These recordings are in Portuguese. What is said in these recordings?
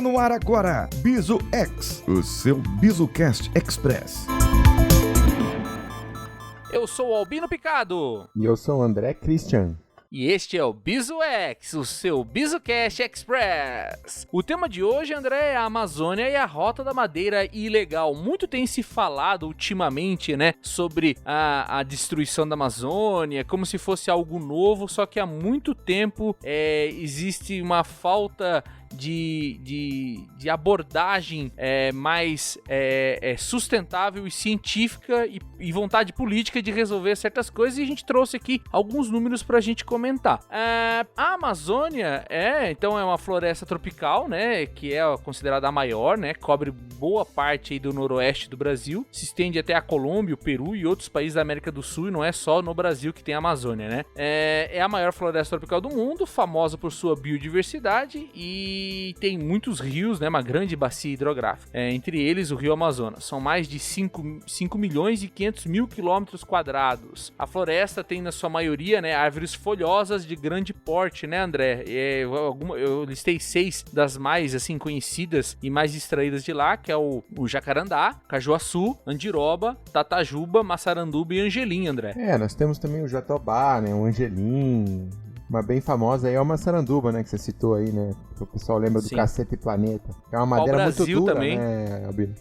Começa no ar agora, Biso X, o seu BisoCast Express. Eu sou o Albino Picado. E eu sou o André Christian. E este é o Biso X, o seu BisoCast Express. O tema de hoje, André, é a Amazônia e a Rota da Madeira Ilegal. Muito tem se falado ultimamente, né, sobre a destruição da Amazônia, como se fosse algo novo, só que há muito tempo existe uma falta de abordagem mais sustentável e científica e vontade política de resolver certas coisas, e a gente trouxe aqui alguns números pra gente comentar. A Amazônia então é uma floresta tropical, né, que é considerada a maior, né, cobre boa parte aí do noroeste do Brasil, se estende até a Colômbia, o Peru e outros países da América do Sul, e não é só no Brasil que tem a Amazônia, né. É a maior floresta tropical do mundo, famosa por sua biodiversidade e tem muitos rios, né, uma grande bacia hidrográfica, entre eles o Rio Amazonas. São mais de 5 milhões e 500 mil quilômetros quadrados. A floresta tem na sua maioria, né, árvores folhosas de grande porte, né, André? Eu listei 6 das mais, assim, conhecidas e mais extraídas de lá, que é o jacarandá, cajuaçu, andiroba, tatajuba, maçaranduba e angelim, André. Nós temos também o jatobá, né, o angelim. Uma bem famosa aí é uma maçaranduba, né, que você citou aí, né? Que o pessoal lembra do Cacete Planeta. É uma madeira muito dura, também, né, Albino?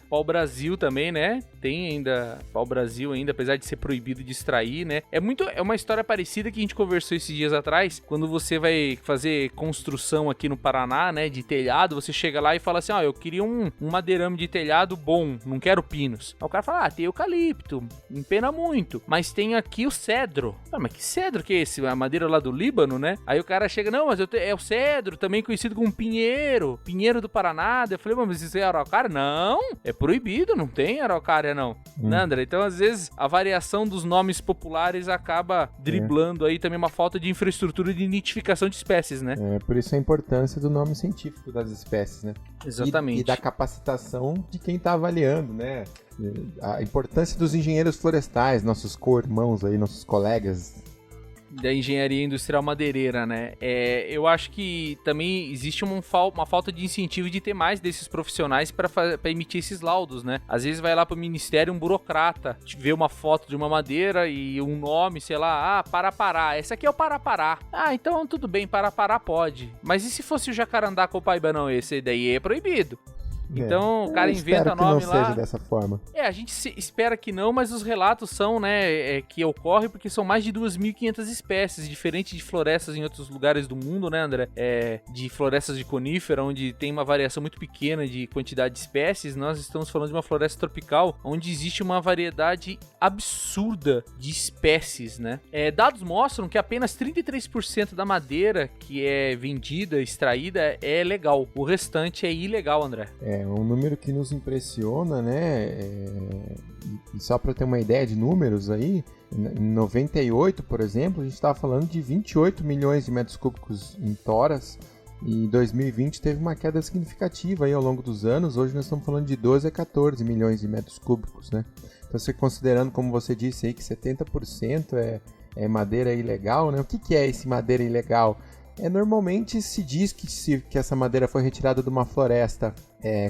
Pau-brasil também, né? Tem ainda pau-brasil ainda, apesar de ser proibido de extrair, né? É uma história parecida que a gente conversou esses dias atrás, quando você vai fazer construção aqui no Paraná, né, de telhado, você chega lá e fala assim, eu queria um madeirame de telhado bom, não quero pinos. Aí o cara fala, tem eucalipto, empena muito, mas tem aqui o cedro. Mas que cedro que é esse? A madeira lá do Líbano, né? Aí o cara chega, não, mas é o cedro, também conhecido como pinheiro do Paraná. Eu falei, mas isso é araucária? Não! É proibido, não tem araucária não, né, André? Então às vezes a variação dos nomes populares acaba driblando aí também uma falta de infraestrutura de identificação de espécies, né? Por isso a importância do nome científico das espécies, né? Exatamente. E da capacitação de quem tá avaliando, né? A importância dos engenheiros florestais, nossos co-irmãos aí, nossos colegas da engenharia industrial madeireira, né? Eu acho que também existe uma falta de incentivo de ter mais desses profissionais para emitir esses laudos, né? Às vezes vai lá pro ministério um burocrata, vê uma foto de uma madeira e um nome, sei lá, Parapará. Essa aqui é o Parapará. Então tudo bem, Parapará pode. Mas e se fosse o jacarandá copaíba não? Esse daí é proibido. Então o cara inventa nome lá. Espero que não seja dessa forma. A gente espera que não, mas os relatos são, né, que ocorre porque são mais de 2.500 espécies, diferente de florestas em outros lugares do mundo, né, André? De florestas de conífera, onde tem uma variação muito pequena de quantidade de espécies, nós estamos falando de uma floresta tropical, onde existe uma variedade absurda de espécies, né? Dados mostram que apenas 33% da madeira que é vendida, extraída, é legal. O restante é ilegal, André. É um número que nos impressiona, né? Só para ter uma ideia de números aí, em 98, por exemplo, a gente estava falando de 28 milhões de metros cúbicos em toras, e em 2020 teve uma queda significativa aí ao longo dos anos. Hoje nós estamos falando de 12 a 14 milhões de metros cúbicos, né? Então, você considerando, como você disse aí, que 70% é madeira ilegal, né? O que é esse madeira ilegal? Normalmente se diz que essa madeira foi retirada de uma floresta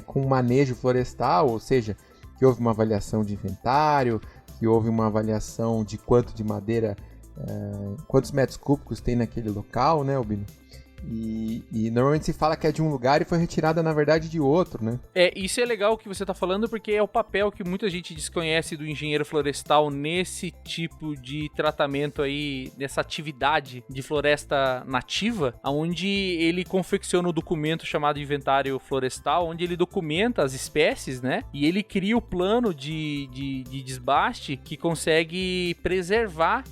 com manejo florestal, ou seja, que houve uma avaliação de inventário, que houve uma avaliação de quanto de madeira, quantos metros cúbicos tem naquele local, né, Albino? E normalmente se fala que é de um lugar e foi retirada, na verdade, de outro, né? Isso é legal o que você está falando, porque é o papel que muita gente desconhece do engenheiro florestal nesse tipo de tratamento aí, nessa atividade de floresta nativa, onde ele confecciona um documento chamado inventário florestal, onde ele documenta as espécies, né? E ele cria o plano de desbaste que consegue preservar,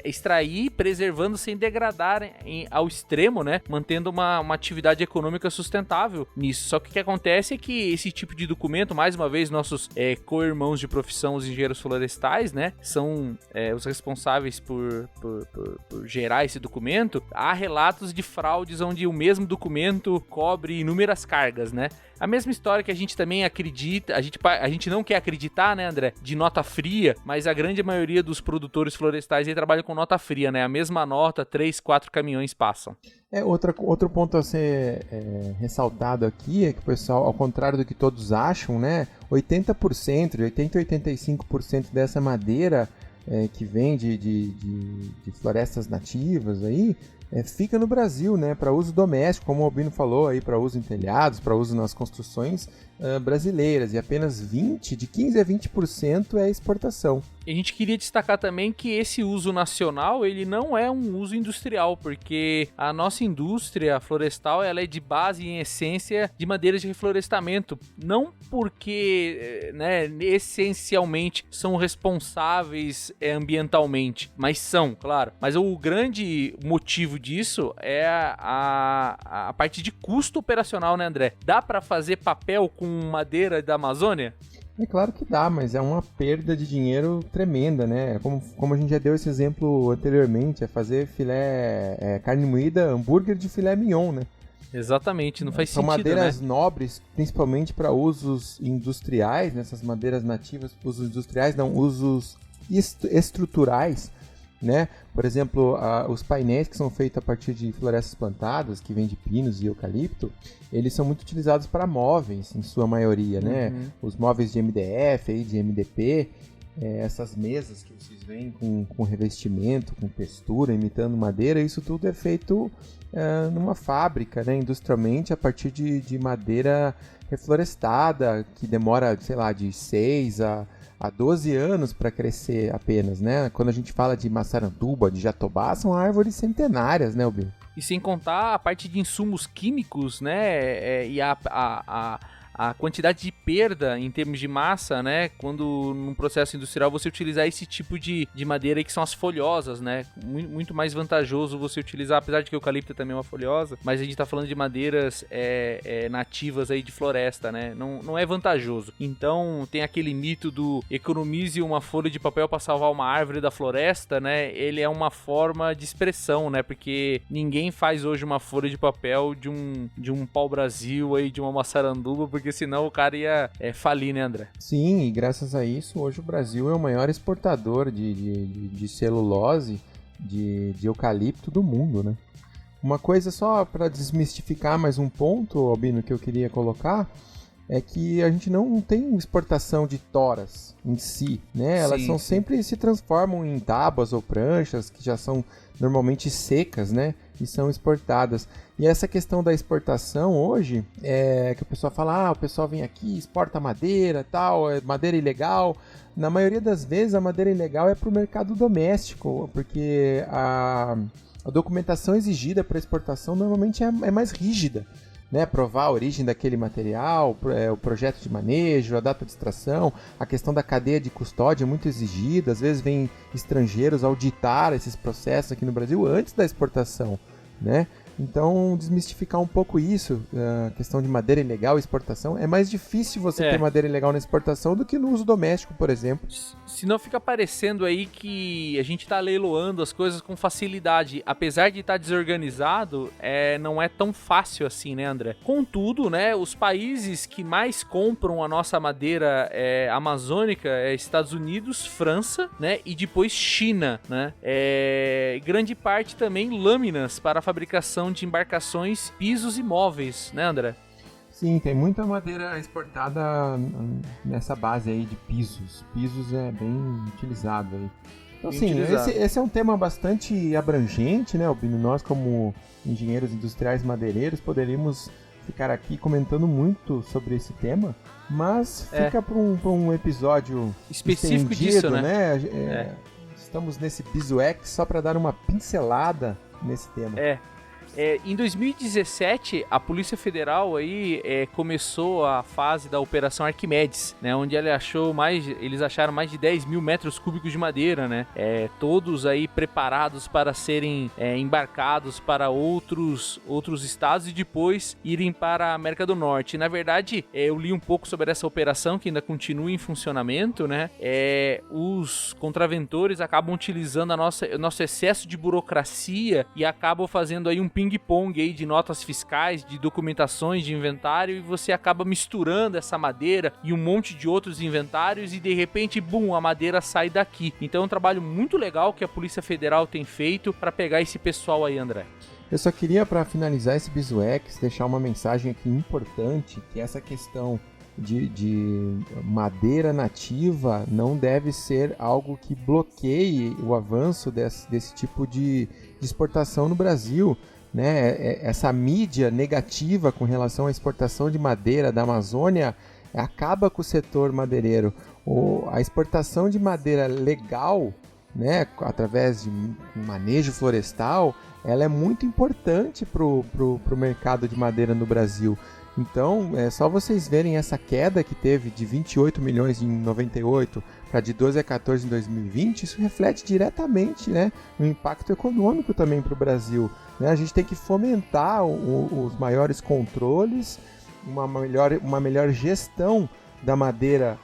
extrair, preservando sem degradar ao extremo, né? Mantendo uma atividade econômica sustentável nisso. Só que o que acontece é que esse tipo de documento, mais uma vez, nossos co-irmãos de profissão, os engenheiros florestais, né? São os responsáveis por gerar esse documento. Há relatos de fraudes onde o mesmo documento cobre inúmeras cargas, né? A mesma história que a gente também acredita, a gente não quer acreditar, né, André, de nota fria, mas a grande maioria dos produtores florestais aí trabalham com nota fria, né? A mesma nota, 3, 4 caminhões passam. Outro ponto a ser ressaltado aqui é que o pessoal, ao contrário do que todos acham, né, 80%, de 80% a 85% dessa madeira que vem de florestas nativas aí, fica no Brasil, né, para uso doméstico, como o Albino falou, aí para uso em telhados, para uso nas construções brasileiras, e apenas de 15% a 20% é exportação. E a gente queria destacar também que esse uso nacional, ele não é um uso industrial, porque a nossa indústria florestal, ela é de base, em essência, de madeiras de reflorestamento. Não porque, né, essencialmente são responsáveis ambientalmente, mas são, claro. Mas o grande motivo disso é a parte de custo operacional, né, André? Dá para fazer papel com madeira da Amazônia? É claro que dá, mas é uma perda de dinheiro tremenda, né? Como a gente já deu esse exemplo anteriormente, é fazer carne moída, hambúrguer de filé mignon, né? Exatamente, não faz São sentido, madeiras né? nobres, principalmente para usos industriais, nessas madeiras nativas, usos industriais, não, usos estruturais, né? Por exemplo, os painéis que são feitos a partir de florestas plantadas, que vêm de pinos e eucalipto, eles são muito utilizados para móveis, em sua maioria, né? Os móveis de MDF, aí, de MDP, essas mesas que vocês veem com revestimento, com textura, imitando madeira, isso tudo é feito numa fábrica, né? Industrialmente, a partir de madeira reflorestada, que demora, sei lá, de 6 a 12 anos para crescer apenas, né? Quando a gente fala de maçaranduba, de jatobá, são árvores centenárias, né, Albino? E sem contar a parte de insumos químicos, né? E a quantidade de perda em termos de massa, né? Quando num processo industrial você utilizar esse tipo de madeira aí, que são as folhosas, né? Muito mais vantajoso você utilizar, apesar de que o eucalipto também é uma folhosa, mas a gente tá falando de madeiras nativas aí de floresta, né? Não é vantajoso. Então tem aquele mito do economize uma folha de papel para salvar uma árvore da floresta, né? Ele é uma forma de expressão, né? Porque ninguém faz hoje uma folha de papel de um pau-brasil aí, de uma maçaranduba, porque senão o cara ia falir, né, André? Sim, e graças a isso, hoje o Brasil é o maior exportador de celulose, de eucalipto do mundo, né? Uma coisa só para desmistificar mais um ponto, Albino, que eu queria colocar, é que a gente não tem exportação de toras em si, né? Elas sempre se transformam em tábuas ou pranchas, que já são normalmente secas, né? E são exportadas. E essa questão da exportação hoje, que o pessoal fala, o pessoal vem aqui, exporta madeira, tal, madeira ilegal. Na maioria das vezes, a madeira ilegal é para o mercado doméstico, porque a documentação exigida para exportação normalmente é mais rígida, né? Provar a origem daquele material, o projeto de manejo, a data de extração, a questão da cadeia de custódia é muito exigida. Às vezes vem estrangeiros auditar esses processos aqui no Brasil antes da exportação, né? Então, desmistificar um pouco isso, a questão de madeira ilegal e exportação. É mais difícil você ter madeira ilegal na exportação do que no uso doméstico, por exemplo. Senão fica parecendo aí que a gente tá leiloando as coisas com facilidade. Apesar de estar desorganizado, não é tão fácil assim, né, André? Contudo, né, os países que mais compram a nossa madeira amazônica é Estados Unidos, França, né, e depois China, né? Grande parte também lâminas para a fabricação de embarcações, pisos e móveis, né, André? Sim, tem muita madeira exportada nessa base aí de pisos. Pisos é bem utilizado aí. Então, sim, esse é um tema bastante abrangente, né, Albino? Nós, como engenheiros industriais madeireiros, poderíamos ficar aqui comentando muito sobre esse tema, mas fica para um episódio específico disso, né? Estamos nesse BISUEX só para dar uma pincelada nesse tema. Em 2017, a Polícia Federal aí começou a fase da Operação Arquimedes, né, onde eles acharam mais de 10 mil metros cúbicos de madeira, né, todos aí preparados para serem embarcados para outros estados e depois irem para a América do Norte. Na verdade, eu li um pouco sobre essa operação, que ainda continua em funcionamento, né, os contraventores acabam utilizando nosso excesso de burocracia e acabam fazendo aí um ping-pong aí de notas fiscais, de documentações de inventário, e você acaba misturando essa madeira e um monte de outros inventários e de repente, bum, a madeira sai daqui. Então é um trabalho muito legal que a Polícia Federal tem feito para pegar esse pessoal aí, André. Eu só queria, para finalizar esse BISUX, deixar uma mensagem aqui importante, que essa questão de madeira nativa não deve ser algo que bloqueie o avanço desse tipo de exportação no Brasil, né? Essa mídia negativa com relação à exportação de madeira da Amazônia acaba com o setor madeireiro. A exportação de madeira legal, né, através de manejo florestal, ela é muito importante para o mercado de madeira no Brasil. Então, é só vocês verem essa queda que teve de 28 milhões em 98 para de 12 a 14 em 2020, isso reflete diretamente, né, um impacto econômico também para o Brasil. Né? A gente tem que fomentar os maiores controles, uma melhor gestão da madeira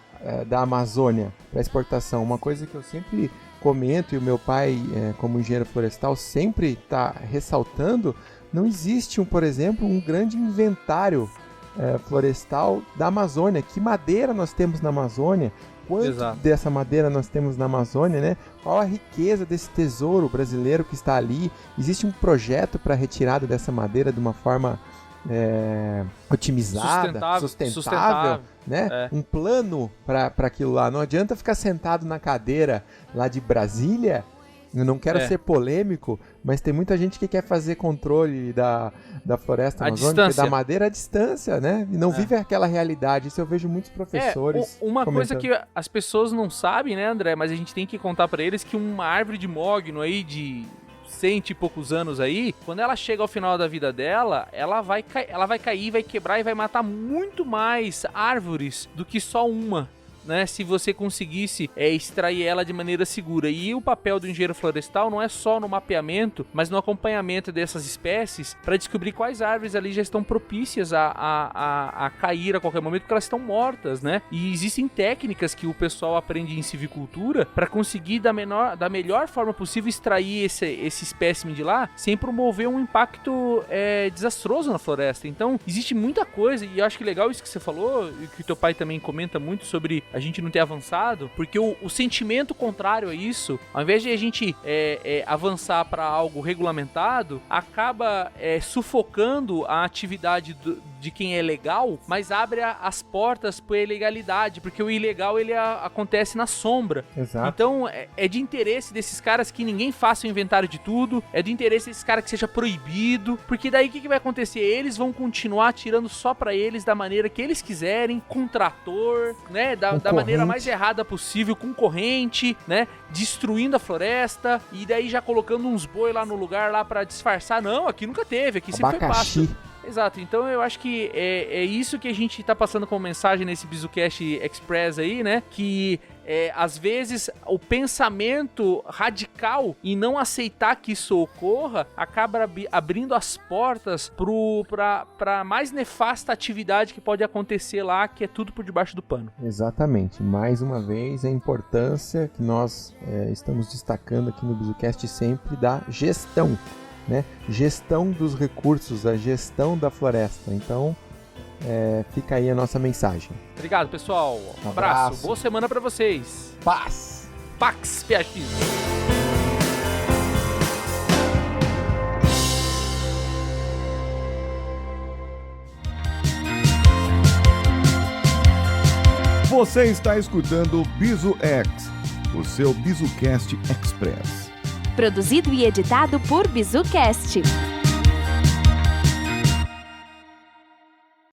da Amazônia para exportação. Uma coisa que eu sempre comento, e o meu pai, como engenheiro florestal, sempre está ressaltando: não existe, por exemplo, um grande inventário florestal da Amazônia. Que madeira nós temos na Amazônia? Quanto Exato. dessa madeira nós temos na Amazônia, né? Qual a riqueza desse tesouro brasileiro que está ali? Existe um projeto para a retirada dessa madeira de uma forma otimizada, sustentável. Né? Um plano para aquilo lá. Não adianta ficar sentado na cadeira lá de Brasília. Eu não quero ser polêmico, mas tem muita gente que quer fazer controle da floresta amazônica e da madeira à distância, né? E não vive aquela realidade. Isso eu vejo muitos professores uma comentando. coisa que as pessoas não sabem, né, André? Mas a gente tem que contar para eles que uma árvore de mogno aí de 100 e poucos anos aí, quando ela chega ao final da vida dela, ela vai cair, vai quebrar e vai matar muito mais árvores do que só uma, né? Se você conseguisse extrair ela de maneira segura. E o papel do engenheiro florestal não é só no mapeamento, mas no acompanhamento dessas espécies para descobrir quais árvores ali já estão propícias a cair a qualquer momento, porque elas estão mortas, né? E existem técnicas que o pessoal aprende em civicultura para conseguir da melhor forma possível extrair esse espécime de lá sem promover um impacto desastroso na floresta. Então existe muita coisa, e eu acho que legal isso que você falou, e que o teu pai também comenta muito sobre a gente não ter avançado, porque o sentimento contrário a isso, ao invés de a gente avançar para algo regulamentado, acaba sufocando a atividade de quem é legal, mas abre as portas para a ilegalidade, porque o ilegal ele acontece na sombra. Exato. Então é de interesse desses caras que ninguém faça o inventário de tudo, é de interesse desses caras que seja proibido, porque daí o que vai acontecer? Eles vão continuar tirando só para eles da maneira que eles quiserem, com trator, né, da maneira mais errada possível, com corrente, né, destruindo a floresta, e daí já colocando uns boi lá no lugar lá para disfarçar. Não, aqui nunca teve, aqui sempre foi fácil. Exato, então eu acho que é isso que a gente tá passando como mensagem nesse BISUcast Express aí, né? Que às vezes o pensamento radical em não aceitar que isso ocorra acaba abrindo as portas para mais nefasta atividade que pode acontecer lá, que é tudo por debaixo do pano. Exatamente, mais uma vez a importância que nós estamos destacando aqui no BISUcast sempre da gestão, né? Gestão dos recursos, a gestão da floresta. Então fica aí a nossa mensagem. Obrigado, pessoal. Um abraço. Boa semana pra vocês. Paz. Pax PX. Você está escutando o BISUX, o seu BISUcast Express. Produzido e editado por BISUcast.